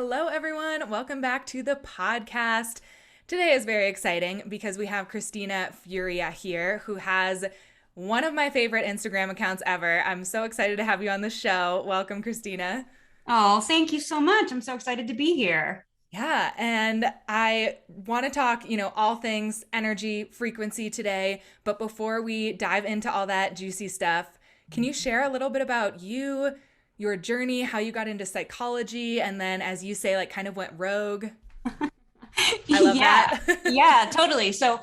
Hello, everyone. Welcome back to the podcast. Today is very exciting because we have Kristina Furia here, who has one of my favorite Instagram accounts ever. I'm so excited to have you on the show. Welcome, Kristina. Oh, thank you so much. I'm so excited to be here. Yeah, and I want to talk, all things energy, frequency today. But before we dive into all that juicy stuff, can you share a little bit about you, your journey, how you got into psychology, and then, as you say, like kind of went rogue? I love Yeah, that. yeah, totally. So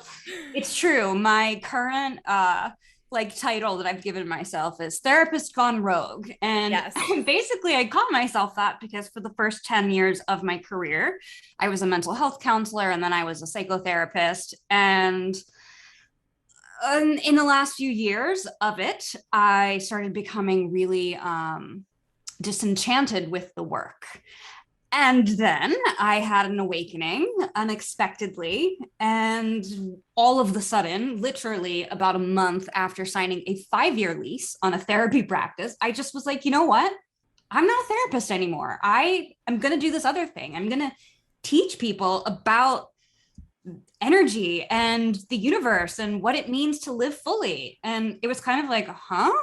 it's true. My current title that I've given myself is therapist gone rogue. And Yes. basically I call myself that because for the first 10 years of my career, I was a mental health counselor and then I was a psychotherapist. And in the last few years of it, I started becoming really disenchanted with the work. And then I had an awakening unexpectedly. And all of the sudden, literally about a month after signing a 5-year lease on a therapy practice, I just was like, you know what? I'm not a therapist anymore. I am going to do this other thing. I'm going to teach people about energy and the universe and what it means to live fully. And it was kind of like, huh?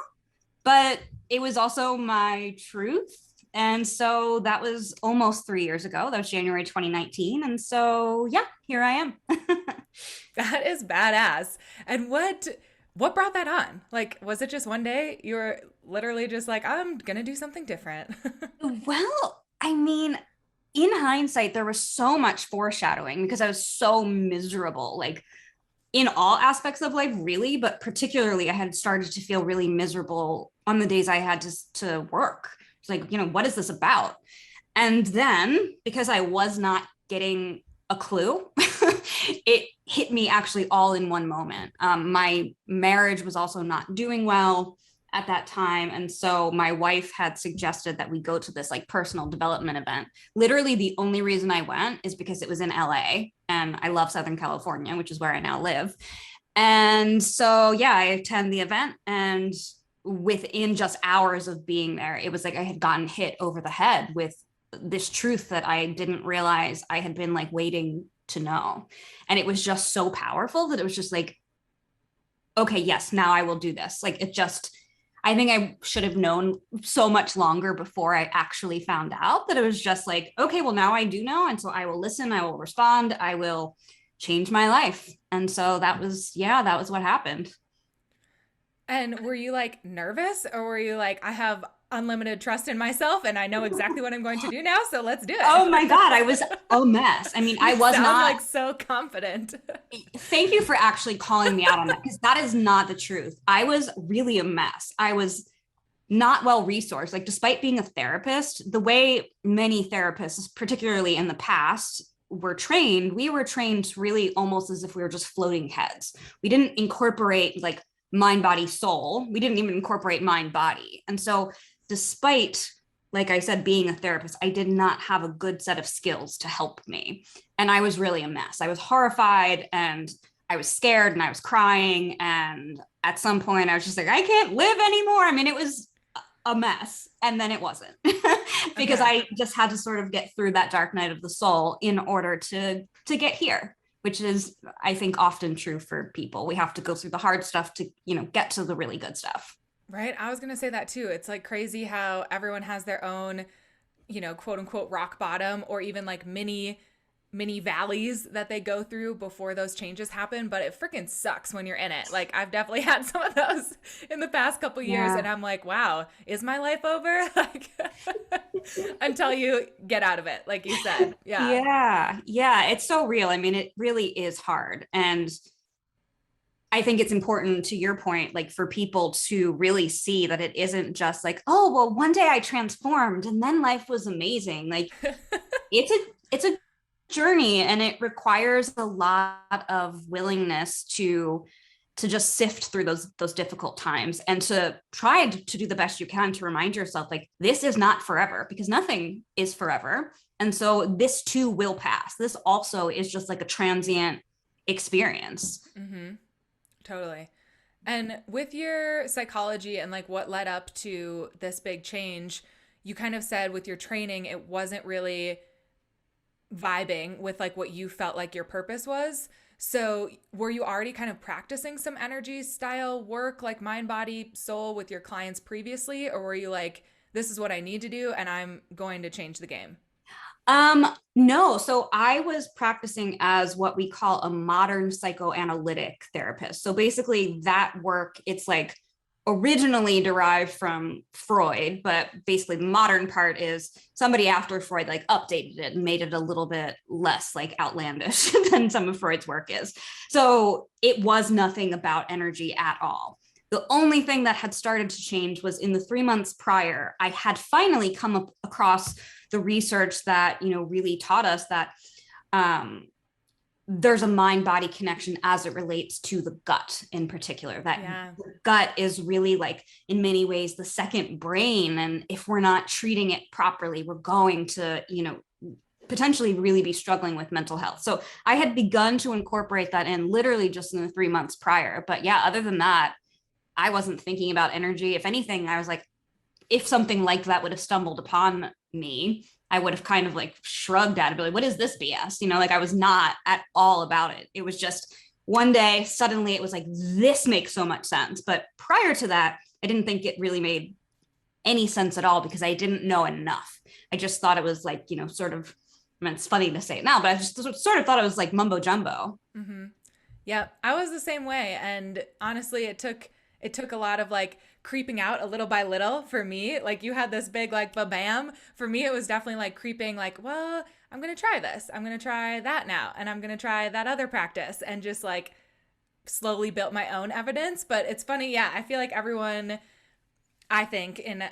But it was also my truth. And so that was almost 3 years ago. That was January 2019. And so, yeah, here I am. That is badass. And what brought that on? Like, was it just one day you were literally just like, I'm gonna do something different? Well, I mean, in hindsight, there was so much foreshadowing because I was so miserable, like in all aspects of life, really, but particularly I had started to feel really miserable on the days I had to work. It's like, what is this about? And then because I was not getting a clue, it hit me actually all in one moment. My marriage was also not doing well at that time. And so my wife had suggested that we go to this like personal development event. Literally, the only reason I went is because it was in LA and I love Southern California, which is where I now live. And so, yeah, I attend the event and within just hours of being there, it was like I had gotten hit over the head with this truth that I didn't realize I had been like waiting to know. And it was just so powerful that it was just like, okay, yes, now I will do this. Like it just, I think I should have known so much longer before I actually found out that it was just like, okay, well, now I do know. And so I will listen, I will respond, I will change my life. And so that was, yeah, that was what happened. And were you like nervous or were you like, I have unlimited trust in myself and I know exactly what I'm going to do now, so let's do Oh my it? God, I was a mess. I mean, You I was sound not. like so confident. Thank you for actually calling me out on that because that is not the truth. I was really a mess. I was not well resourced. Like, despite being a therapist, the way many therapists, particularly in the past, were trained, we were trained really almost as if we were just floating heads. We didn't incorporate like mind, body, soul. We didn't even incorporate mind, body. And so, despite like I said, being a therapist, I did not have a good set of skills to help me. And I was really a mess. I was horrified and I was scared and I was crying. And at some point, I was just like, I can't live anymore. I mean, it was a mess. And then it wasn't because Okay. I just had to sort of get through that dark night of the soul in order to get here, which is, I think, often true for people. We have to go through the hard stuff to, get to the really good stuff. Right? I was going to say that too. It's like crazy how everyone has their own, quote unquote rock bottom or even like mini valleys that they go through before those changes happen, but it freaking sucks when you're in it. Like I've definitely had some of those in the past couple years and Yeah. I'm like, wow, is my life over? Like until you get out of it, like you said. Yeah. Yeah. Yeah. It's so real. I mean, it really is hard. And I think it's important to your point, like for people to really see that it isn't just like, oh, well, one day I transformed and then life was amazing. Like it's a journey and it requires a lot of willingness to just sift through those difficult times and to try to do the best you can to remind yourself like this is not forever because nothing is forever. And so this too will pass. This also is just like a transient experience. Mhm. Totally. And with your psychology and like what led up to this big change, you kind of said with your training, it wasn't really vibing with like what you felt like your purpose was. So, were you already kind of practicing some energy style work, like mind, body, soul with your clients previously? Or were you like, this is what I need to do and I'm going to change the game? No. So I was practicing as what we call a modern psychoanalytic therapist. So basically that work, it's like originally derived from Freud, but basically the modern part is somebody after Freud like updated it and made it a little bit less like outlandish than some of Freud's work is. So it was nothing about energy at all. The only thing that had started to change was in the 3 months prior, I had finally come across the research that, really taught us that um, there's a mind body connection as it relates to the gut in particular, that Yeah. the gut is really like in many ways the second brain. And if we're not treating it properly, we're going to, potentially really be struggling with mental health. So I had begun to incorporate that in literally just in the 3 months prior. But yeah, other than that, I wasn't thinking about energy. If anything, I was like, if something like that would have stumbled upon me, I would have kind of like shrugged at it, like, what is this BS? Like I was not at all about it. It was just one day, suddenly it was like, this makes so much sense. But prior to that, I didn't think it really made any sense at all because I didn't know enough. I just thought it was like, sort of, I mean, it's funny to say it now, but I just sort of thought it was like mumbo jumbo. Mm-hmm. Yeah, I was the same way. And honestly, it took a lot of like creeping out a little by little for me. Like you had this big like bam. For me, it was definitely like creeping like, well, I'm gonna try this. I'm gonna try that now. And I'm gonna try that other practice and just like slowly built my own evidence. But it's funny, yeah, I feel like everyone, I think, in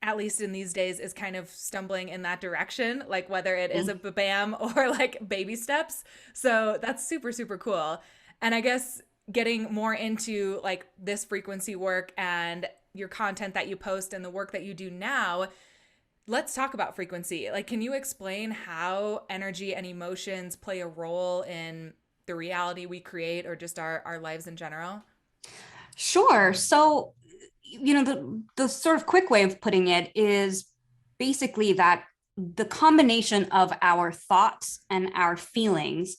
at least in these days, is kind of stumbling in that direction, like whether it is a bam or like baby steps. So that's super, super cool. And I guess getting more into like this frequency work and your content that you post and the work that you do now, let's talk about frequency. Like, can you explain how energy and emotions play a role in the reality we create or just our lives in general? Sure. So, the sort of quick way of putting it is basically that the combination of our thoughts and our feelings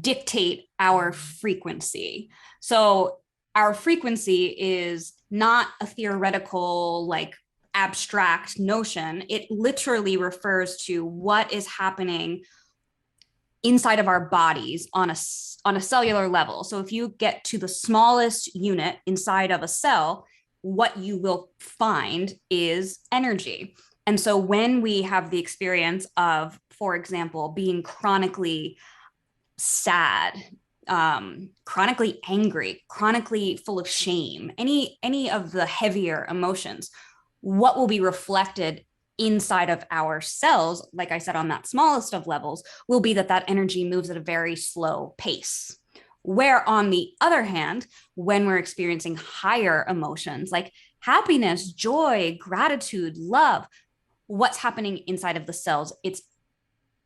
dictate our frequency. So, our frequency is not a theoretical, like abstract notion. It literally refers to what is happening inside of our bodies on a cellular level. So if you get to the smallest unit inside of a cell, what you will find is energy. And so when we have the experience of, for example, being chronically sad, chronically angry, chronically full of shame, any of the heavier emotions, what will be reflected inside of our cells, like I said, on that smallest of levels, will be that energy moves at a very slow pace. Where on the other hand, when we're experiencing higher emotions like happiness, joy, gratitude, love, what's happening inside of the cells, it's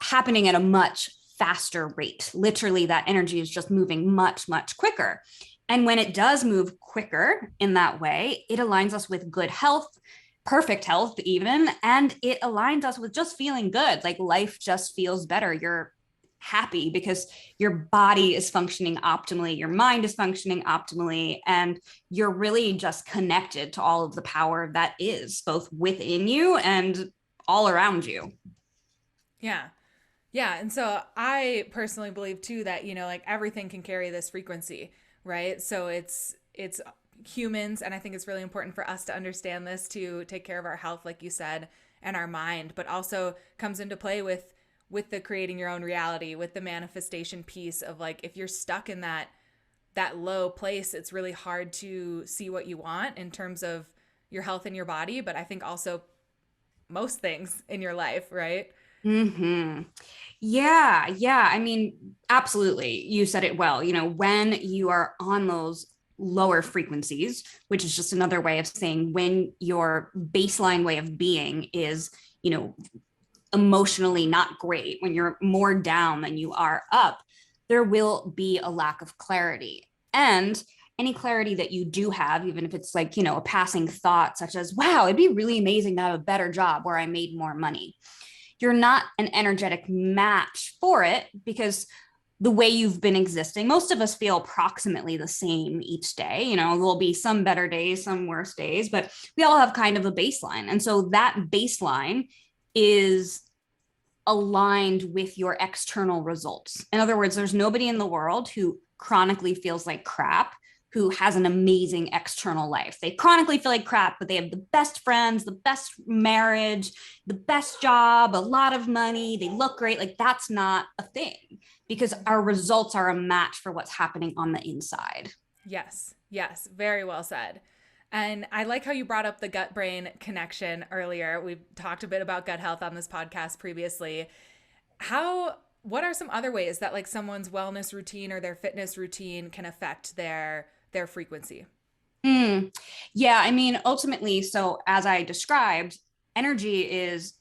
happening at a much faster rate. Literally, that energy is just moving much, much quicker. And when it does move quicker in that way, it aligns us with good health, perfect health even, and it aligns us with just feeling good. Like life just feels better. You're happy because your body is functioning optimally, your mind is functioning optimally, and you're really just connected to all of the power that is both within you and all around you. Yeah. Yeah, and so I personally believe too that, like everything can carry this frequency, right? So it's humans, and I think it's really important for us to understand this to take care of our health, like you said, and our mind, but also comes into play with the creating your own reality, with the manifestation piece of like if you're stuck in that low place, it's really hard to see what you want in terms of your health and your body, but I think also most things in your life, right? Mm-hmm. Yeah. I mean, absolutely. You said it well. When you are on those lower frequencies, which is just another way of saying when your baseline way of being is, emotionally not great, when you're more down than you are up, there will be a lack of clarity. And any clarity that you do have, even if it's like, a passing thought, such as, wow, it'd be really amazing to have a better job where I made more money, you're not an energetic match for it because the way you've been existing, most of us feel approximately the same each day. You know, there'll be some better days, some worse days, but we all have kind of a baseline. And so that baseline is aligned with your external results. In other words, there's nobody in the world who chronically feels like crap who has an amazing external life. They chronically feel like crap, but they have the best friends, the best marriage, the best job, a lot of money, they look great. Like that's not a thing because our results are a match for what's happening on the inside. Yes. Yes. Very well said. And I like how you brought up the gut brain connection earlier. We've talked a bit about gut health on this podcast previously. What are some other ways that like someone's wellness routine or their fitness routine can affect their frequency? Mm. Yeah, I mean, ultimately, so as I described, energy is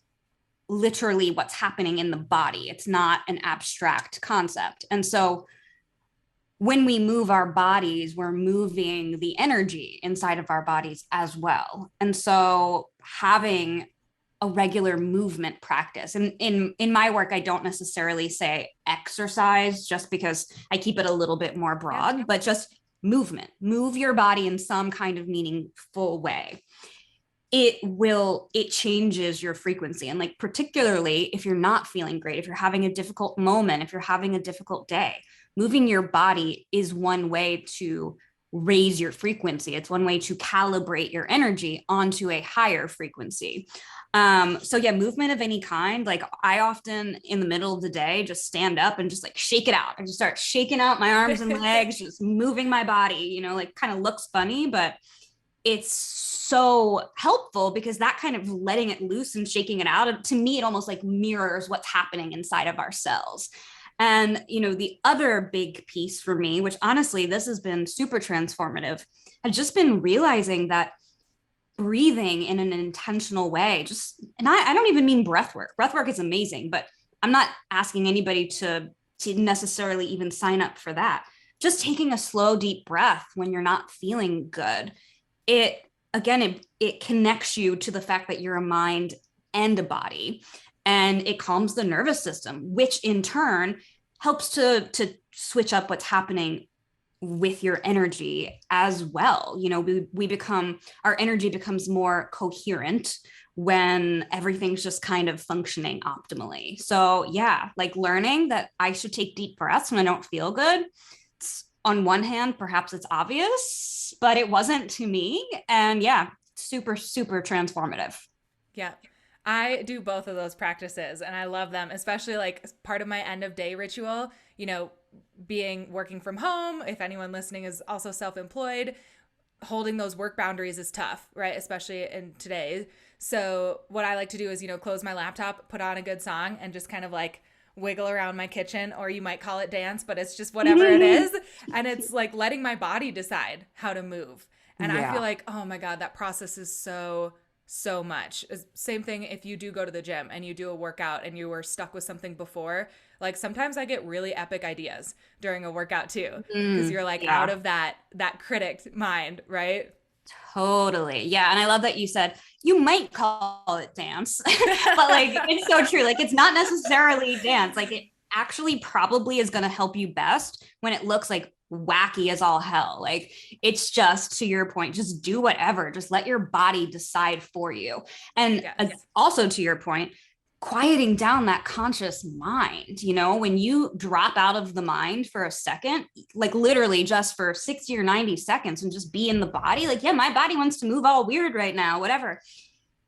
literally what's happening in the body. It's not an abstract concept. And so when we move our bodies, we're moving the energy inside of our bodies as well. And so having a regular movement practice. And in my work, I don't necessarily say exercise just because I keep it a little bit more Yeah. broad, but just movement, move your body in some kind of meaningful way. It changes your frequency. And like, particularly if you're not feeling great, if you're having a difficult moment, if you're having a difficult day, moving your body is one way to raise your frequency. It's one way to calibrate your energy onto a higher frequency. So yeah, movement of any kind. Like I often in the middle of the day just stand up and just like shake it out. I just start shaking out my arms and legs, just moving my body, you know, like kind of looks funny, but it's so helpful because that kind of letting it loose and shaking it out, to me, it almost like mirrors what's happening inside of our cells. And, you know, the other big piece for me, which honestly, this has been super transformative, I've just been realizing that breathing in an intentional way, just, and I don't even mean breath work. Breath work is amazing, but I'm not asking anybody to necessarily even sign up for that. Just taking a slow, deep breath when you're not feeling good, it again it connects you to the fact that you're a mind and a body, and it calms the nervous system, which in turn helps to switch up what's happening with your energy as well. You know, we become, our energy becomes more coherent when everything's just kind of functioning optimally. So yeah, like learning that I should take deep breaths when I don't feel good, on one hand, perhaps it's obvious, but it wasn't to me. And yeah, super, super transformative. Yeah. I do both of those practices and I love them, especially like part of my end of day ritual, you know, being working from home. If anyone listening is also self employed, holding those work boundaries is tough, right? Especially in today. So, what I like to do is, you know, close my laptop, put on a good song, and just kind of like wiggle around my kitchen, or you might call it dance, but it's just whatever it is. And it's like letting my body decide how to move. And I feel Yeah. like, oh my God, that process is so much. Same thing if you do go to the gym and you do a workout and you were stuck with something before. Like sometimes I get really epic ideas during a workout too, because you're like out Yeah. of that critic mind, right? Totally. Yeah. And I love that you said you might call it dance, but like it's so true. Like it's not necessarily dance. Like it actually probably is going to help you best when it looks like wacky as all hell. Like it's just to your point, just do whatever, just let your body decide for you. And Yes. also to your point, quieting down that conscious mind, you know, when you drop out of the mind for a second, like literally just for 60 or 90 seconds and just be in the body, like, yeah, my body wants to move all weird right now, whatever,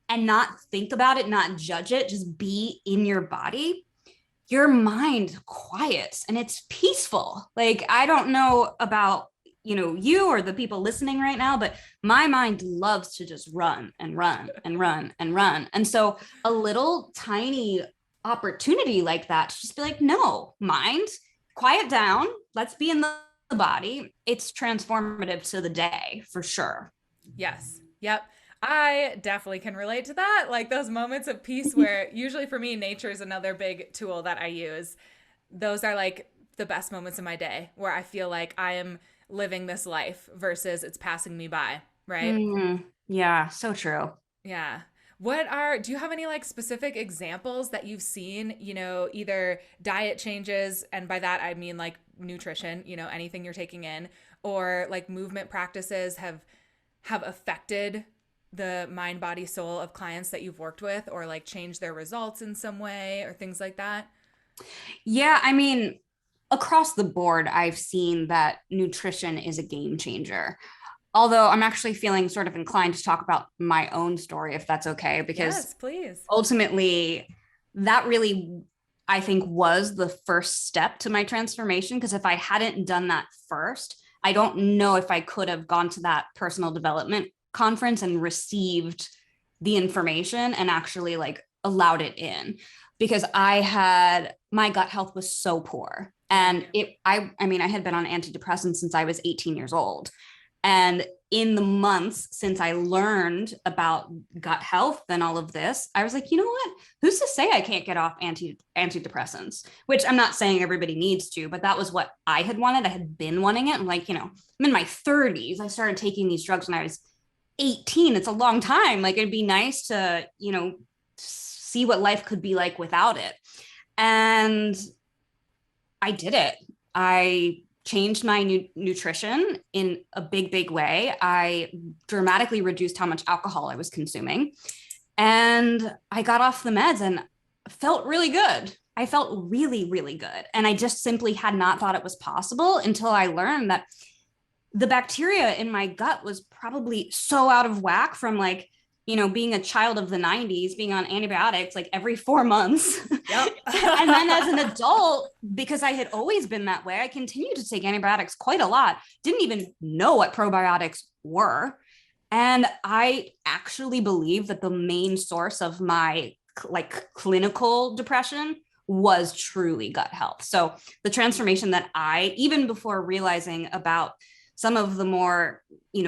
and not think about it, not judge it, just be in your body, your mind quiets and it's peaceful. Like, I don't know about, you know, you or the people listening right now, but my mind loves to just run and run and run and run. And so a little tiny opportunity like that to just be like, no, mind, quiet down. Let's be in the body. It's transformative to the day for sure. Yes. Yep. I definitely can relate to that. Like those moments of peace where usually for me, nature is another big tool that I use. Those are like the best moments of my day where I feel like I am living this life versus it's passing me by, right? Yeah, so true. Yeah. Do you have any like specific examples that you've seen, either diet changes, and by that I mean like nutrition, anything you're taking in, or like movement practices have affected the mind, body, soul of clients that you've worked with, or like changed their results in some way or things like that? Yeah, I mean, across the board, I've seen that nutrition is a game changer. Although I'm actually feeling sort of inclined to talk about my own story, if that's okay, because Yes, please. ultimately, that really, I think, was the first step to my transformation. Because if I hadn't done that first, I don't know if I could have gone to that personal development conference and received the information and actually like allowed it in, because I had my gut health was so poor. Yeah. And I mean, I had been on antidepressants since I was 18 years old. And in the months since I learned about gut health and all of this, I was like, you know what? Who's to say I can't get off antidepressants? Which I'm not saying everybody needs to, but that was what I had wanted. I had been wanting it. I'm like, I'm in my 30s. I started taking these drugs when I was 18. It's a long time. Like it'd be nice to, see what life could be like without it. And I did it. I changed my nutrition in a big, big way. I dramatically reduced how much alcohol I was consuming. And I got off the meds and felt really good. I felt really, really good. And I just simply had not thought it was possible until I learned that the bacteria in my gut was probably so out of whack from like, being a child of the 90s, being on antibiotics like every 4 months. Yep. And then as an adult, because I had always been that way, I continued to take antibiotics quite a lot, didn't even know what probiotics were. And I actually believe that the main source of my like clinical depression was truly gut health. So the transformation that even before realizing about some of the more,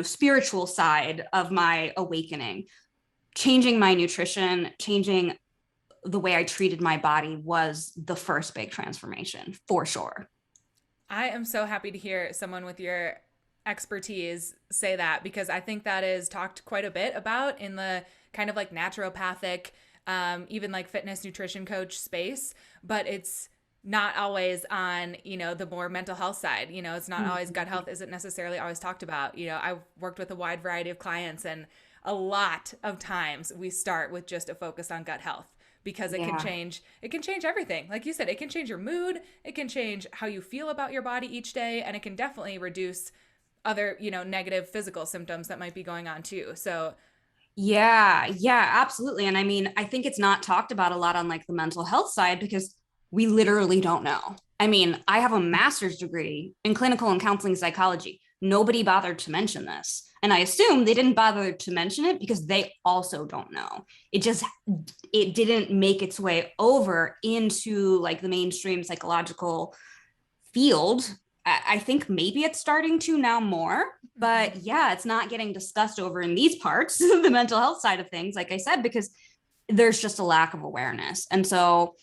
spiritual side of my awakening, changing my nutrition, changing the way I treated my body was the first big transformation for sure. I am so happy to hear someone with your expertise say that, because I think that is talked quite a bit about in the kind of like naturopathic, even like fitness nutrition coach space, but it's not always on, the more mental health side. It's not always gut health isn't necessarily always talked about. I've worked with a wide variety of clients, and a lot of times we start with just a focus on gut health, because it can change everything. Like you said, it can change your mood, it can change how you feel about your body each day, and it can definitely reduce other, negative physical symptoms that might be going on too. So yeah, absolutely. And I mean, I think it's not talked about a lot on like the mental health side because we literally don't know. I mean, I have a master's degree in clinical and counseling psychology. Nobody bothered to mention this. And I assume they didn't bother to mention it because they also don't know. It didn't make its way over into like the mainstream psychological field. I think maybe it's starting to now more, but yeah, it's not getting discussed over in these parts, the mental health side of things, like I said, because there's just a lack of awareness. And so,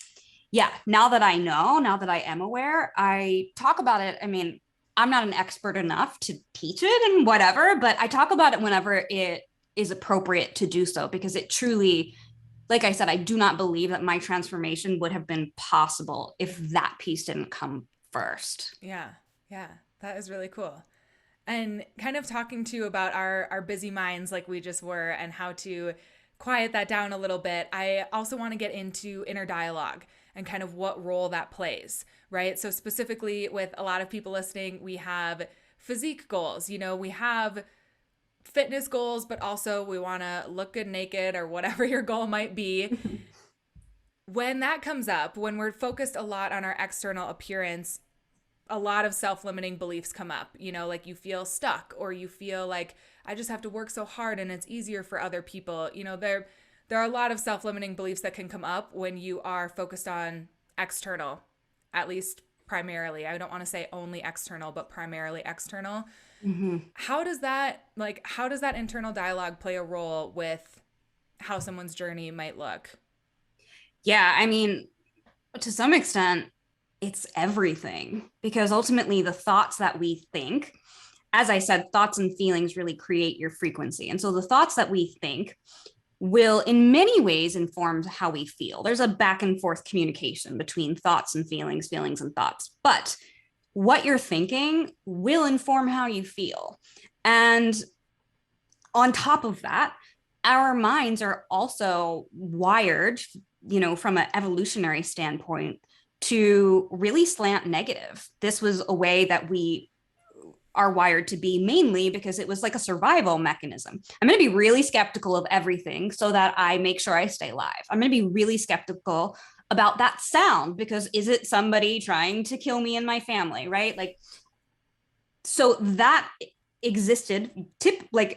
yeah, now that I know, now that I am aware, I talk about it. I mean, I'm not an expert enough to teach it and whatever, but I talk about it whenever it is appropriate to do so, because it truly, like I said, I do not believe that my transformation would have been possible if that piece didn't come first. yeah, yeah, that is really cool. And kind of talking to you about our busy minds like we just were, and how to quiet that down a little bit, I also want to get into inner dialogue and kind of what role that plays, right? So specifically with a lot of people listening, we have physique goals, we have fitness goals, but also we want to look good naked, or whatever your goal might be. When that comes up, when we're focused a lot on our external appearance, a lot of self-limiting beliefs come up, like you feel stuck, or you feel like I just have to work so hard and it's easier for other people. There are a lot of self-limiting beliefs that can come up when you are focused on external, at least primarily. I don't want to say only external, but primarily external. Mm-hmm. How does that internal dialogue play a role with how someone's journey might look? Yeah, I mean, to some extent, it's everything, because ultimately the thoughts that we think, as I said, thoughts and feelings really create your frequency. And so the thoughts that we think will in many ways inform how we feel. There's a back and forth communication between thoughts and feelings, feelings and thoughts. But what you're thinking will inform how you feel. And on top of that, our minds are also wired, from an evolutionary standpoint, to really slant negative. This was a way that we are wired to be, mainly because it was like a survival mechanism. I'm going to be really skeptical of everything so that I make sure I stay alive. I'm going to be really skeptical about that sound because is it somebody trying to kill me and my family, right? Like, so that existed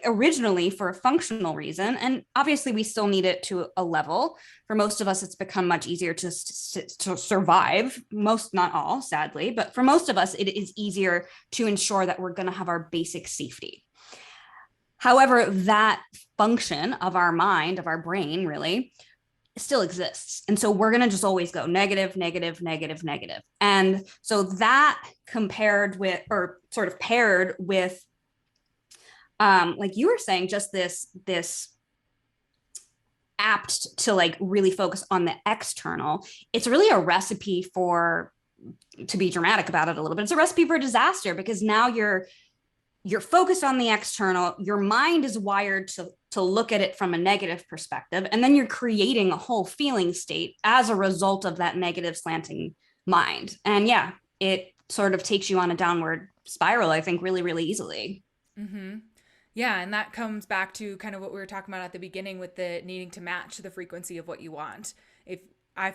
originally for a functional reason, and obviously we still need it to a level. For most of us it's become much easier to survive, most, not all, sadly, but for most of us it is easier to ensure that we're going to have our basic safety. However, that function of our mind, of our brain, really still exists. And so we're going to just always go negative, negative, negative, negative. And so that compared with, or sort of paired with, like you were saying, just this apt to like really focus on the external. It's really a recipe for, to be dramatic about it a little bit, it's a recipe for disaster, because now you're focused on the external. Your mind is wired to look at it from a negative perspective, and then you're creating a whole feeling state as a result of that negative slanting mind. And yeah, it sort of takes you on a downward spiral, I think, really, really easily. Mm-hmm. Yeah, and that comes back to kind of what we were talking about at the beginning with the needing to match the frequency of what you want. If I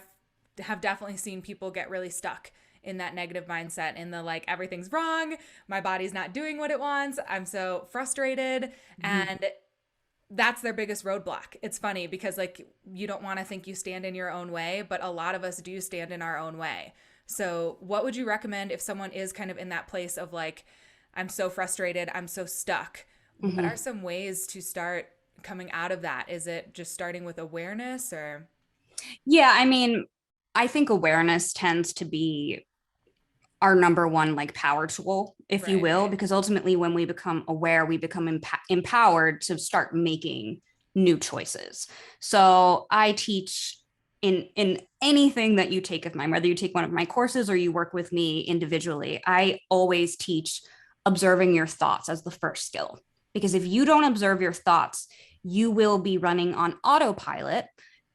have definitely seen people get really stuck in that negative mindset, in the like, everything's wrong, my body's not doing what it wants, I'm so frustrated. And that's their biggest roadblock. It's funny because like, you don't want to think you stand in your own way, but a lot of us do stand in our own way. So what would you recommend if someone is kind of in that place of like, I'm so frustrated, I'm so stuck? What are some ways to start coming out of that? Is it just starting with awareness, or? Yeah, I mean, I think awareness tends to be our number one like power tool, if you Right, will, right. because ultimately when we become aware, we become empowered to start making new choices. So I teach in anything that you take of mine, whether you take one of my courses or you work with me individually, I always teach observing your thoughts as the first skill. Because if you don't observe your thoughts, you will be running on autopilot.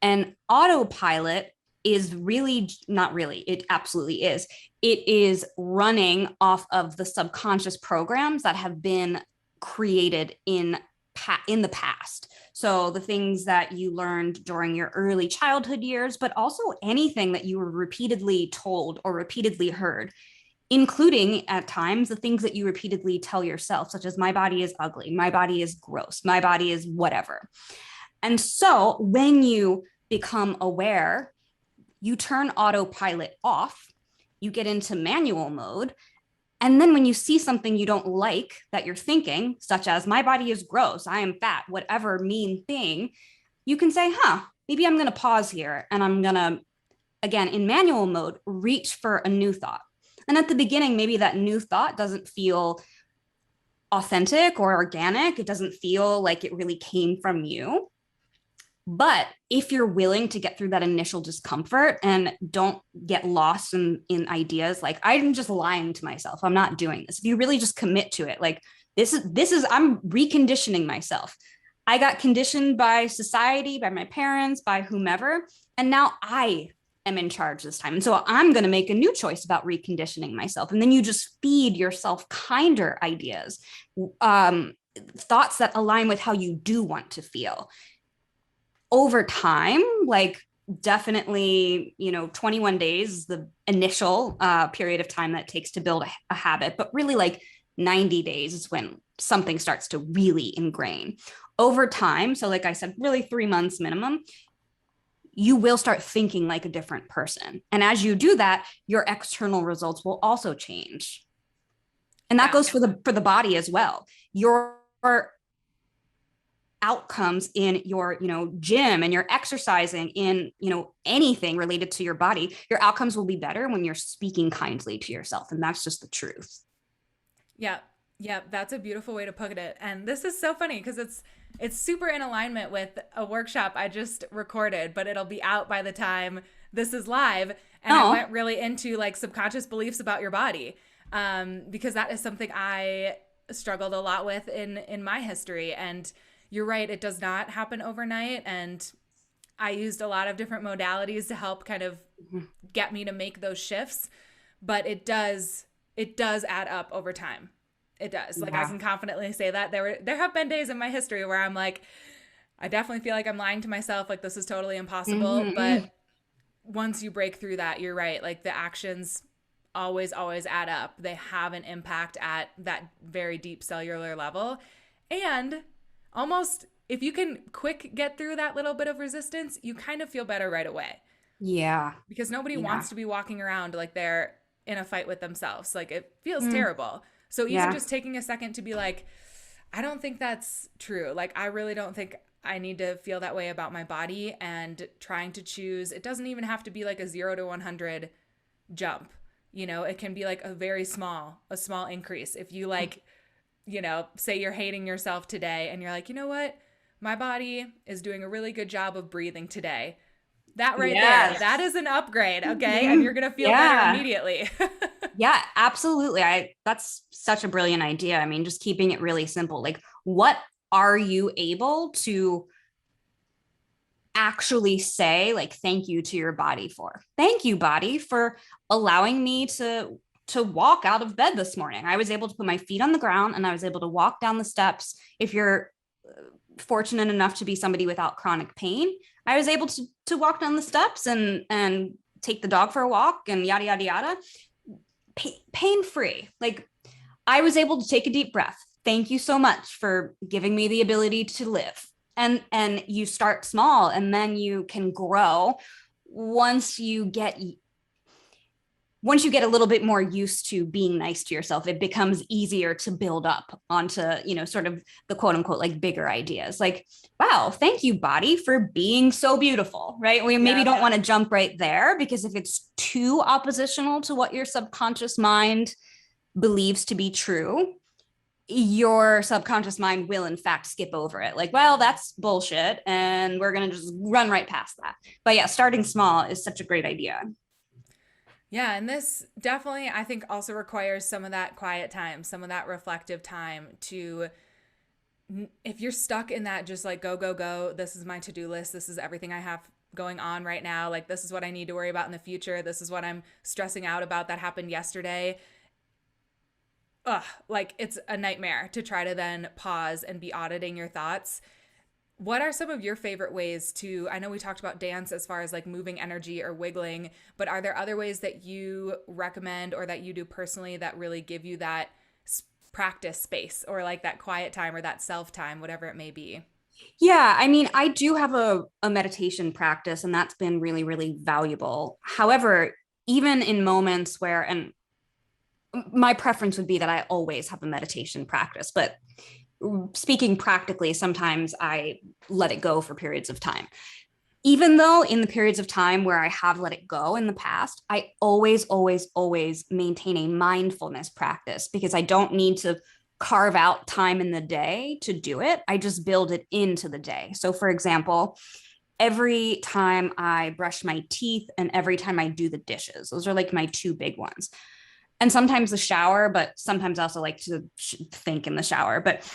And autopilot is really not really, it absolutely is. It is running off of the subconscious programs that have been created in the past. So the things that you learned during your early childhood years, but also anything that you were repeatedly told or repeatedly heard, including at times the things that you repeatedly tell yourself, such as my body is ugly, my body is gross, my body is whatever. And so when you become aware, you turn autopilot off, you get into manual mode. And then when you see something you don't like that you're thinking, such as my body is gross, I am fat, whatever mean thing, you can say, maybe I'm going to pause here and I'm going to, again, in manual mode, reach for a new thought. And at the beginning, maybe that new thought doesn't feel authentic or organic. It doesn't feel like it really came from you. But if you're willing to get through that initial discomfort and don't get lost in ideas like, I'm just lying to myself, I'm not doing this. If you really just commit to it, like this is, I'm reconditioning myself. I got conditioned by society, by my parents, by whomever. And now I am in charge this time. And so I'm going to make a new choice about reconditioning myself. And then you just feed yourself kinder ideas, thoughts that align with how you do want to feel. Over time, like definitely, 21 days is the initial period of time that it takes to build a habit, but really like 90 days is when something starts to really ingrain. Over time, so like I said, really 3 months minimum, you will start thinking like a different person. And as you do that, your external results will also change. And that Yeah. goes for the body as well. Your outcomes in your gym and your exercising in anything related to your body, your outcomes will be better when you're speaking kindly to yourself, and that's just the truth. Yeah. Yeah, that's a beautiful way to put it. And this is so funny because It's super in alignment with a workshop I just recorded, but it'll be out by the time this is live. And I Oh, went really into like subconscious beliefs about your body, because that is something I struggled a lot with in my history. And you're right, it does not happen overnight. And I used a lot of different modalities to help kind of get me to make those shifts, but it does add up over time. It does. Like I yeah. can confidently say that there have been days in my history where I'm like, I definitely feel like I'm lying to myself, like this is totally impossible, but Hmm. once you break through that, you're right. Like the actions always add up. They have an impact at that very deep cellular level. And almost if you can quick get through that little bit of resistance, you kind of feel better right away, Yeah. because nobody Yeah. wants to be walking around like they're in a fight with themselves. Like it feels Mm, terrible. So even yeah. just taking a second to be like, I don't think that's true. Like I really don't think I need to feel that way about my body, and trying to choose, it doesn't even have to be like a 0 to 100 jump. It can be like a small increase. If you like, say you're hating yourself today and you're like, you know what? My body is doing a really good job of breathing today. That right there, Yes. that is an upgrade, okay? And you're Mhm. going to feel better Yeah. immediately. Yeah, absolutely. That's such a brilliant idea. I mean, just keeping it really simple. Like, what are you able to actually say, like, thank you to your body for? Thank you, body, for allowing me to walk out of bed this morning. I was able to put my feet on the ground and I was able to walk down the steps. If you're fortunate enough to be somebody without chronic pain, I was able to walk down the steps and take the dog for a walk and yada yada yada, pain free. Like, I was able to take a deep breath. Thank you so much for giving me the ability to live. And you start small and then you can grow once you get a little bit more used to being nice to yourself. It becomes easier to build up onto, sort of the quote unquote like bigger ideas. Like, wow, thank you, body, for being so beautiful, right? We maybe Yep. don't want to jump right there, because if it's too oppositional to what your subconscious mind believes to be true, your subconscious mind will in fact skip over it. Like, well, that's bullshit, and we're going to just run right past that. But yeah, starting small is such a great idea. Yeah, and this definitely, I think, also requires some of that quiet time, some of that reflective time to, if you're stuck in that just like go, go, go, this is my to do list, this is everything I have going on right now, like this is what I need to worry about in the future, this is what I'm stressing out about that happened yesterday. Ugh, like it's a nightmare to try to then pause and be auditing your thoughts. What are some of your favorite ways to, I know we talked about dance as far as like moving energy or wiggling, but are there other ways that you recommend or that you do personally that really give you that practice space, or like that quiet time or that self time, whatever it may be? Yeah, I mean, I do have a meditation practice, and that's been really, really valuable. However, even in moments where, and my preference would be that I always have a meditation practice, but speaking practically, sometimes I let it go for periods of time. Even though in the periods of time where I have let it go in the past, I always, always, always maintain a mindfulness practice, because I don't need to carve out time in the day to do it. I just build it into the day. So, for example, every time I brush my teeth and every time I do the dishes, those are like my two big ones. And sometimes the shower, but sometimes I also like to think in the shower. But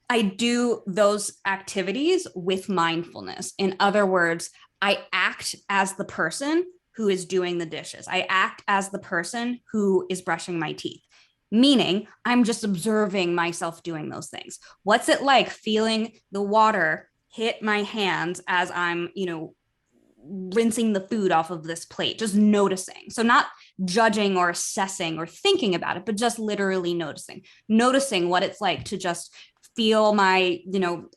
I do those activities with mindfulness. In other words, I act as the person who is doing the dishes. I act as the person who is brushing my teeth, meaning I'm just observing myself doing those things. What's it like feeling the water hit my hands as I'm, rinsing the food off of this plate, just noticing. So, not judging or assessing or thinking about it, but just literally noticing what it's like to just feel my,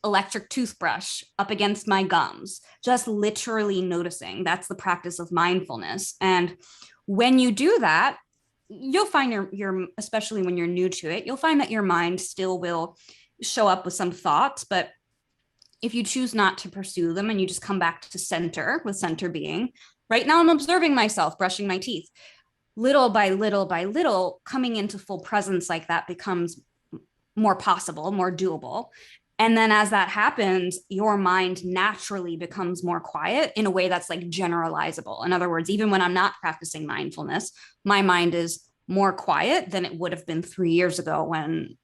electric toothbrush up against my gums, just literally noticing. That's the practice of mindfulness. And when you do that, you'll find your especially when you're new to it, you'll find that your mind still will show up with some thoughts, but if you choose not to pursue them and you just come back to center, with center being, right now I'm observing myself brushing my teeth. Little by little by little, coming into full presence like that becomes more possible, more doable. And then as that happens, your mind naturally becomes more quiet in a way that's like generalizable. In other words, even when I'm not practicing mindfulness, my mind is more quiet than it would have been 3 years ago when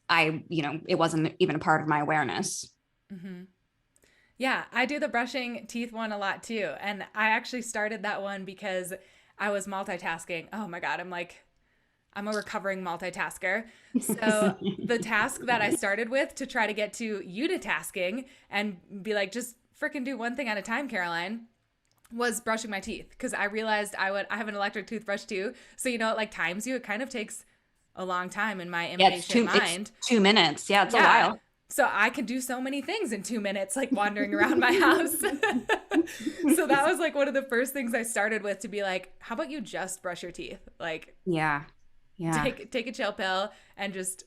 it wasn't even a part of my awareness. Mm-hmm. Yeah, I do the brushing teeth one a lot too. And I actually started that one because I was multitasking. Oh my God, I'm a recovering multitasker. So the task that I started with to try to get to unitasking and be like, just freaking do one thing at a time, Caroline, was brushing my teeth because I realized I have an electric toothbrush too. So it like times you. It kind of takes a long time in my Yeah, impatient it's mind. 2 minutes. Yeah, it's a Yeah. while. So I can do so many things in 2 minutes, like wandering around my house. So that was like one of the first things I started with to be like, how about you just brush your teeth? Like Yeah. Yeah. take a chill pill and just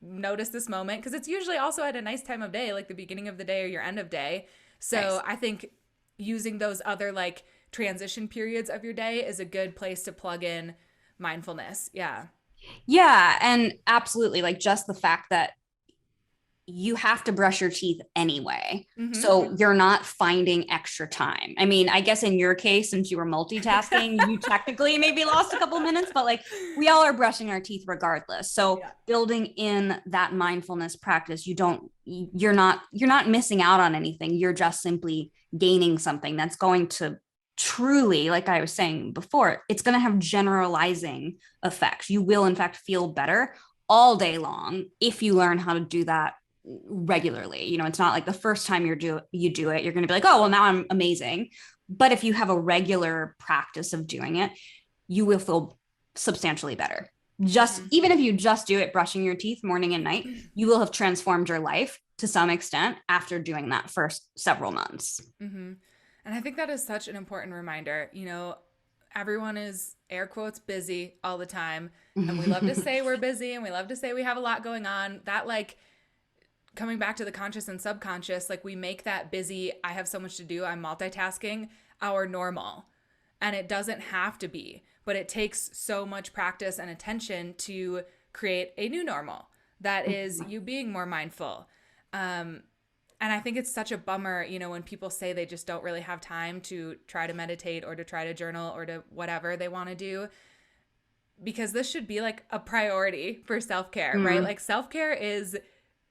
notice this moment because it's usually also at a nice time of day, like the beginning of the day or your end of day. So Nice. I think using those other like transition periods of your day is a good place to plug in mindfulness. Yeah. Yeah, and absolutely, like just the fact that you have to brush your teeth anyway. Mm-hmm. So you're not finding extra time. I mean, I guess in your case, since you were multitasking, you technically maybe lost a couple minutes, but like we all are brushing our teeth regardless. So Yeah. building in that mindfulness practice, you're not missing out on anything. You're just simply gaining something that's going to truly, like I was saying before, it's going to have generalizing effects. You will in fact feel better all day long if you learn how to do that regularly. It's not like the first time you do it, you're going to be like, oh, well, now I'm amazing. But if you have a regular practice of doing it, you will feel substantially better. Just Mm-hmm. even if you just do it brushing your teeth morning and night, you will have transformed your life to some extent after doing that for several months. Mm-hmm. And I think that is such an important reminder. Everyone is air quotes busy all the time. And we love to say we're busy and we love to say we have a lot going on. That, like, coming back to the conscious and subconscious, like, we make that busy, I have so much to do, I'm multitasking, our normal. And it doesn't have to be, but it takes so much practice and attention to create a new normal that is you being more mindful. Um, and I think it's such a bummer, when people say they just don't really have time to try to meditate or to try to journal or to whatever they want to do, because this should be like a priority for self care, right? Mm. Like, self care is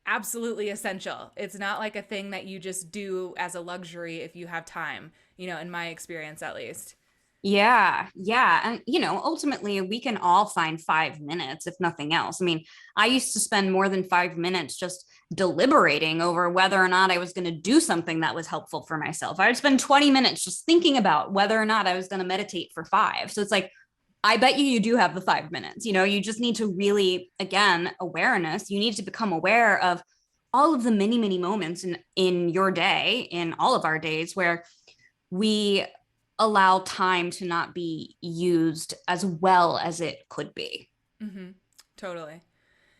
absolutely essential. It's not like a thing that you just do as a luxury if you have time, in my experience at least. Yeah, yeah. And, ultimately, we can all find 5 minutes, if nothing else. I mean, I used to spend more than 5 minutes just deliberating over whether or not I was going to do something that was helpful for myself. I would spend 20 minutes just thinking about whether or not I was going to meditate for 5. So it's like, I bet you do have the 5 minutes. You just need to really, again, awareness. You need to become aware of all of the many, many moments in your day, in all of our days, where we allow time to not be used as well as it could be. Mm-hmm. Totally.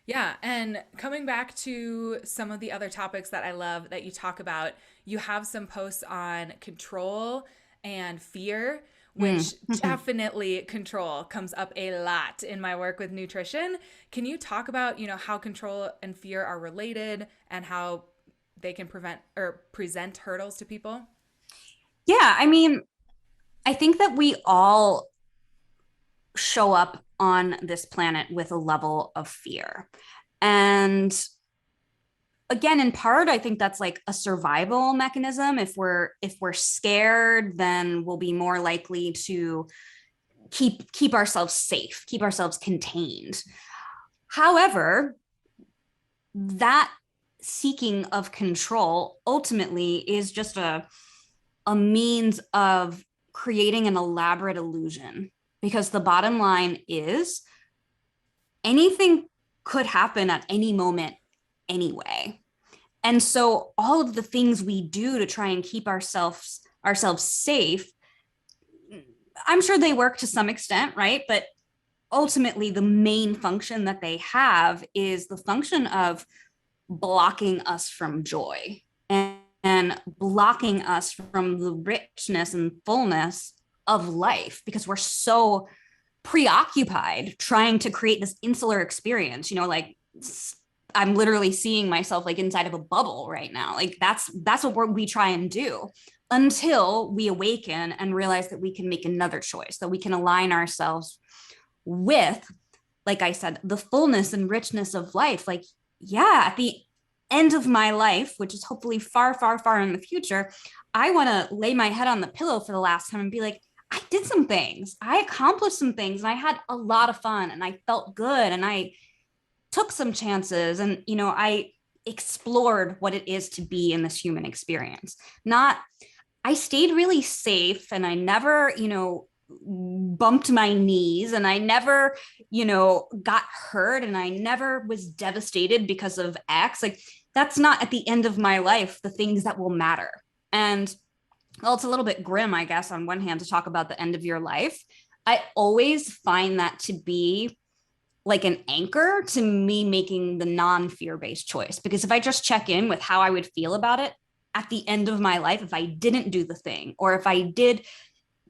Yeah. And coming back to some of the other topics that I love that you talk about, you have some posts on control and fear, Mm. which definitely control comes up a lot in my work with nutrition. Can you talk about, how control and fear are related and how they can prevent or present hurdles to people? Yeah, I mean, I think that we all show up on this planet with a level of fear. And again, in part, I think that's like a survival mechanism. If we're scared, then we'll be more likely to keep ourselves safe, keep ourselves contained. However, that seeking of control ultimately is just a means of creating an elaborate illusion, because the bottom line is anything could happen at any moment anyway. And so all of the things we do to try and keep ourselves safe, I'm sure they work to some extent, right? But ultimately the main function that they have is the function of blocking us from joy, and blocking us from the richness and fullness of life, because we're so preoccupied trying to create this insular experience, like I'm literally seeing myself like inside of a bubble right now. Like that's what we try and do until we awaken and realize that we can make another choice, that we can align ourselves with, like I said, the fullness and richness of life. Like, yeah, at the end of my life, which is hopefully far, far, far in the future, I want to lay my head on the pillow for the last time and be like, I did some things, I accomplished some things, and I had a lot of fun, and I felt good, and I took some chances, and I explored what it is to be in this human experience. Not, I stayed really safe, and I never bumped my knees, and I never got hurt, and I never was devastated because of X. Like, that's not at the end of my life the things that will matter. And well, it's a little bit grim, I guess, on one hand, to talk about the end of your life. I always find that to be like an anchor to me making the non-fear based choice. Because if I just check in with how I would feel about it at the end of my life, if I didn't do the thing, or if I did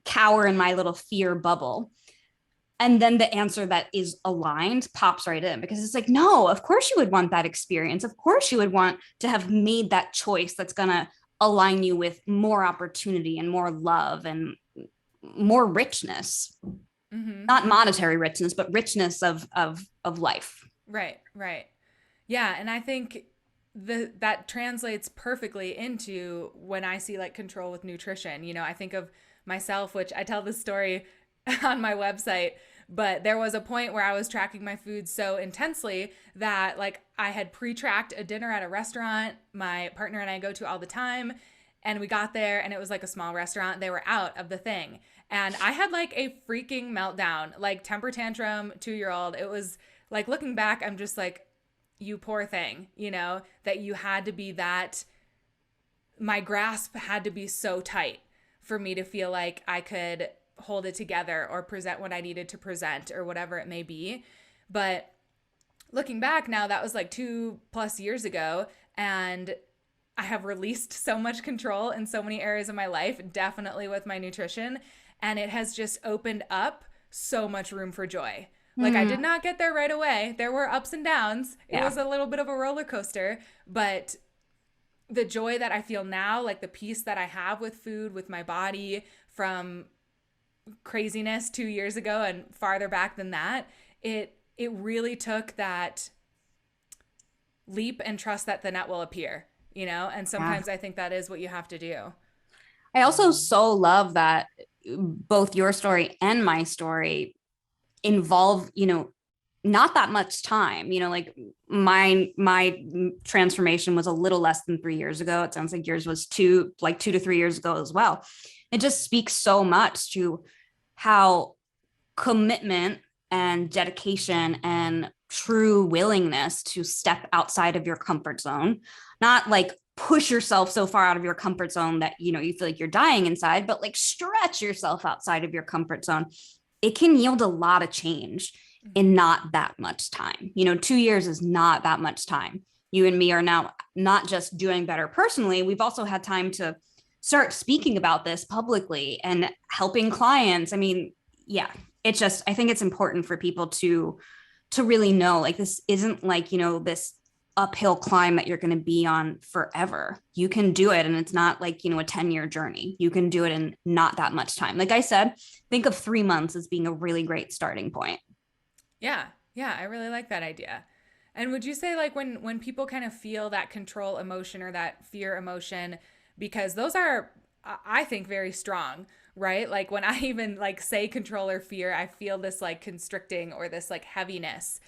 cower in my little fear bubble, and then the answer that is aligned pops right in, because it's like, no, of course you would want that experience. Of course you would want to have made that choice that's going to align you with more opportunity and more love and more richness. Mm-hmm. Not monetary richness, but richness of life. Right, right. Yeah, and I think that translates perfectly into when I see like control with nutrition. I think of myself, which I tell this story on my website, but there was a point where I was tracking my food so intensely that like I had pre-tracked a dinner at a restaurant my partner and I go to all the time, and we got there and it was like a small restaurant. They were out of the thing. And I had like a freaking meltdown, like temper tantrum, 2-year-old. It was like, looking back, I'm just like, you poor thing, that you had to be that, my grasp had to be so tight for me to feel like I could hold it together or present what I needed to present or whatever it may be. But looking back now, that was like 2+ years ago. And I have released so much control in so many areas of my life, definitely with my nutrition. And it has just opened up so much room for joy. Like, I did not get there right away. There were ups and downs. Yeah. It was a little bit of a roller coaster, but the joy that I feel now, like the peace that I have with food, with my body, from craziness 2 years ago and farther back than that, it really took that leap and trust that the net will appear, and sometimes I think that is what you have to do. I also so love that both your story and my story involve, not that much time. Like my transformation was a little less than 3 years ago. It sounds like yours was 2 to 3 years ago as well. It just speaks so much to how commitment and dedication and true willingness to step outside of your comfort zone, not like push yourself so far out of your comfort zone that you feel like you're dying inside, but like stretch yourself outside of your comfort zone. It can yield a lot of change in not that much time. 2 years is not that much time. You and me are now not just doing better personally, we've also had time to start speaking about this publicly and helping clients. I mean, yeah, it's just, I think it's important for people to really know, like, this isn't like, this uphill climb that you're going to be on forever. You can do it. And it's not like, a 10-year journey. You can do it in not that much time. Like I said, think of 3 months as being a really great starting point. Yeah. Yeah. I really like that idea. And would you say, like, when people kind of feel that control emotion or that fear emotion, because those are, I think, very strong, right? Like, when I even like say control or fear, I feel this like constricting or this like heaviness.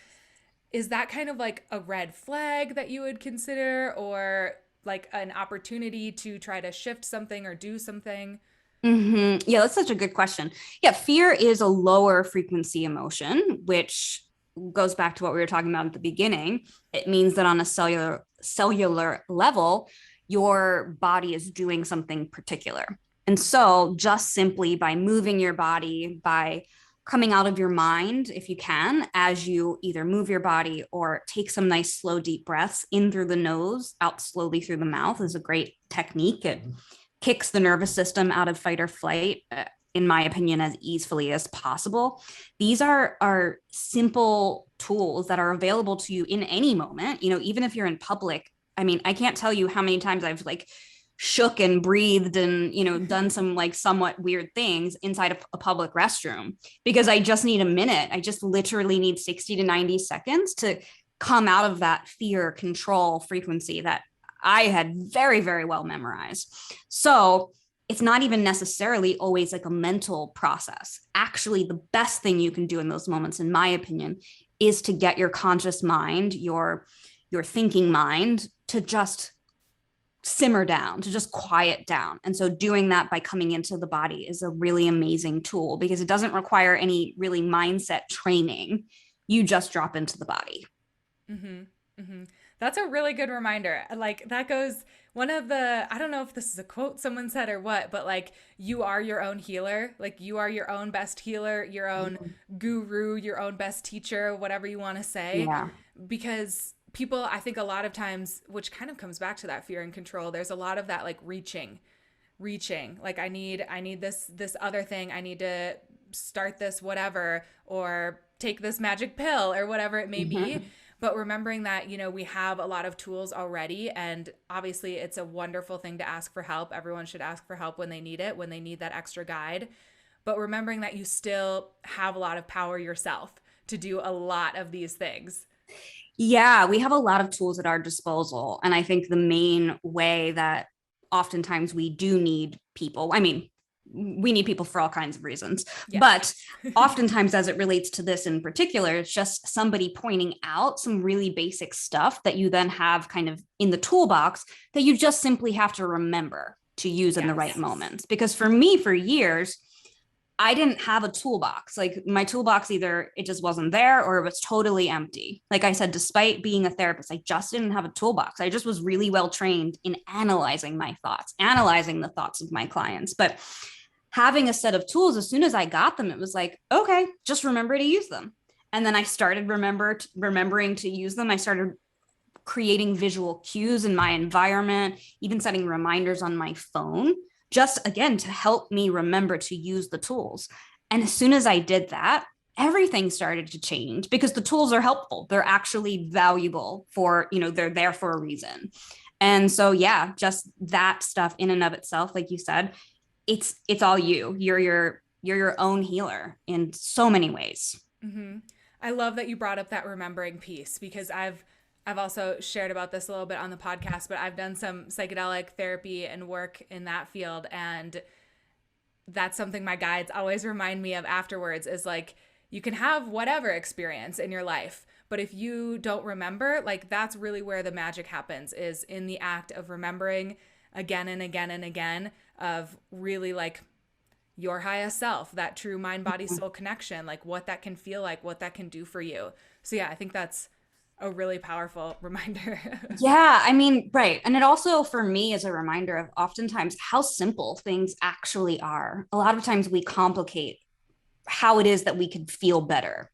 Is that kind of like a red flag that you would consider, or like an opportunity to try to shift something or do something? Mm-hmm. Yeah, that's such a good question. Yeah, fear is a lower frequency emotion, which goes back to what we were talking about at the beginning. It means that on a cellular level, your body is doing something particular. And so just simply by moving your body, by coming out of your mind, if you can, as you either move your body or take some nice, slow, deep breaths in through the nose, out slowly through the mouth, is a great technique. It kicks the nervous system out of fight or flight. in my opinion, as easily as possible. These are simple tools that are available to you in any moment, even if you're in public. I mean, I can't tell you how many times I've like shook and breathed and, done some like somewhat weird things inside a public restroom because I just need a minute. I just literally need 60 to 90 seconds to come out of that fear control frequency that I had very, very well memorized. So it's not even necessarily always like a mental process. Actually, the best thing you can do in those moments, in my opinion, is to get your conscious mind, your thinking mind, to just simmer down, to just quiet down. And so doing that by coming into the body is a really amazing tool because it doesn't require any really mindset training. You just drop into the body. Mm-hmm. Mm-hmm. That's a really good reminder. Like that goes one of the, I don't know if this is a quote someone said or what, but like you are your own healer. Like you are your own best healer, your own guru, your own best teacher, whatever you want to say. Yeah. Because people, I think a lot of times, which kind of comes back to that fear and control, there's a lot of that like reaching. Like I need this other thing. I need to start this whatever or take this magic pill or whatever it may be. But remembering that, we have a lot of tools already. And obviously, it's a wonderful thing to ask for help. Everyone should ask for help when they need it, when they need that extra guide. But remembering that you still have a lot of power yourself to do a lot of these things. Yeah, we have a lot of tools at our disposal. And I think the main way that oftentimes we do need people, I mean, we need people for all kinds of reasons, yes. But oftentimes as it relates to this in particular, it's just somebody pointing out some really basic stuff that you then have kind of in the toolbox that you just simply have to remember to use in the right moments. Because for me, for years, I didn't have a toolbox. Like my toolbox, either it just wasn't there or it was totally empty. Like I said, despite being a therapist, I just didn't have a toolbox. I just was really well trained in analyzing my thoughts, analyzing the thoughts of my clients. But having a set of tools, as soon as I got them, it was like, okay, just remember to use them. And then I started remembering to use them. I started creating visual cues in my environment, even setting reminders on my phone, just again, to help me remember to use the tools. And as soon as I did that, everything started to change because the tools are helpful. They're actually valuable for, they're there for a reason. And so, yeah, just that stuff in and of itself, like you said, it's all you. You're your own healer in so many ways. Mm-hmm. I love that you brought up that remembering piece because I've also shared about this a little bit on the podcast, but I've done some psychedelic therapy and work in that field. And that's something my guides always remind me of afterwards is like, you can have whatever experience in your life, but if you don't remember, like that's really where the magic happens, is in the act of remembering again and again and again, of really like your highest self, that true mind, body, soul connection, like what that can feel like, what that can do for you. So yeah, I think that's a really powerful reminder. Yeah, I mean, right. And it also, for me, is a reminder of oftentimes how simple things actually are. A lot of times we complicate how it is that we could feel better.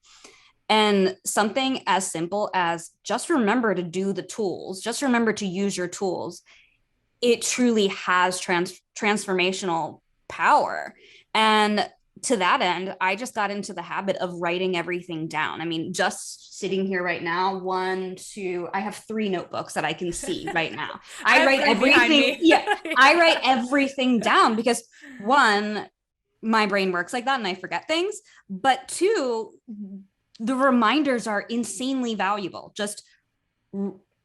And something as simple as just remember to do the tools, just remember to use your tools. It truly has transformational power. And to that end, I just got into the habit of writing everything down. I mean, just sitting here right now, I have 3 notebooks that I can see right now. I write everything. Yeah, I write everything down because 1, my brain works like that and I forget things. But 2, the reminders are insanely valuable. Just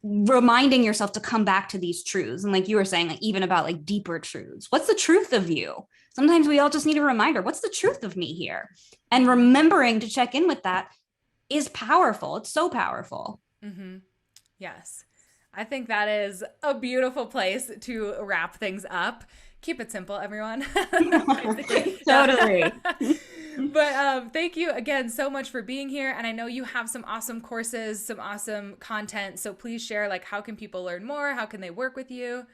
reminding yourself to come back to these truths. And like you were saying, like even about like deeper truths. What's the truth of you? Sometimes we all just need a reminder. What's the truth of me here? And remembering to check in with that is powerful. It's so powerful. Mm-hmm. Yes. I think that is a beautiful place to wrap things up. Keep it simple, everyone. Totally. But thank you again so much for being here. And I know you have some awesome courses, some awesome content. So please share, like, how can people learn more? How can they work with you?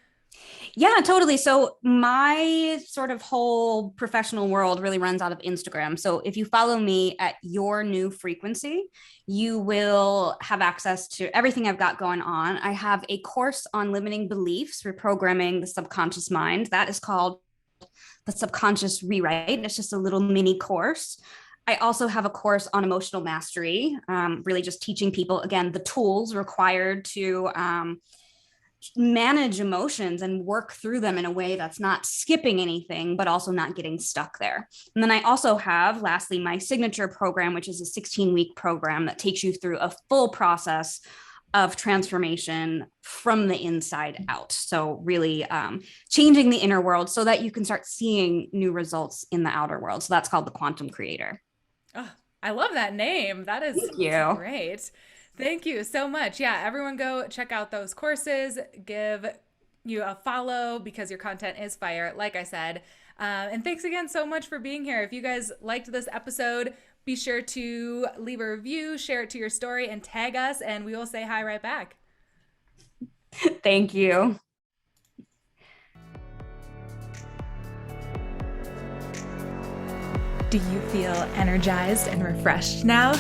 Yeah, totally. So my sort of whole professional world really runs out of Instagram. So if you follow me at Your New Frequency, you will have access to everything I've got going on. I have a course on limiting beliefs, reprogramming the subconscious mind. That is called the subconscious rewrite. It's just a little mini course. I also have a course on emotional mastery, really just teaching people, again, the tools required to manage emotions and work through them in a way that's not skipping anything, but also not getting stuck there. And then I also have, lastly, my signature program, which is a 16-week program that takes you through a full process of transformation from the inside out. So really changing the inner world so that you can start seeing new results in the outer world. So that's called the Quantum Creator. Oh, I love that name. That is Thank you. great. Thank you so much. Yeah, everyone go check out those courses. Give you a follow because your content is fire, like I said. And thanks again so much for being here. If you guys liked this episode, be sure to leave a review, share it to your story, and tag us, and we will say hi right back. Thank you. Do you feel energized and refreshed now?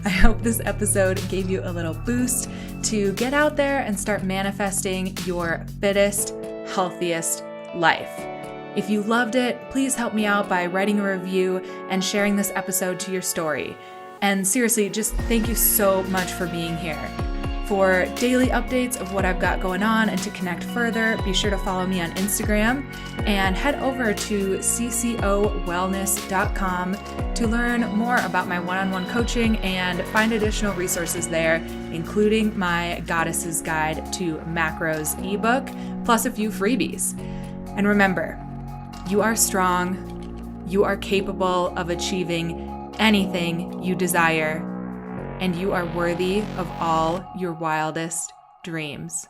I hope this episode gave you a little boost to get out there and start manifesting your fittest, healthiest life. If you loved it, please help me out by writing a review and sharing this episode to your story. And seriously, just thank you so much for being here. For daily updates of what I've got going on and to connect further, be sure to follow me on Instagram and head over to ccowellness.com to learn more about my one-on-one coaching and find additional resources there, including my Goddess's Guide to Macros ebook, plus a few freebies. And remember, you are strong, you are capable of achieving anything you desire, and you are worthy of all your wildest dreams.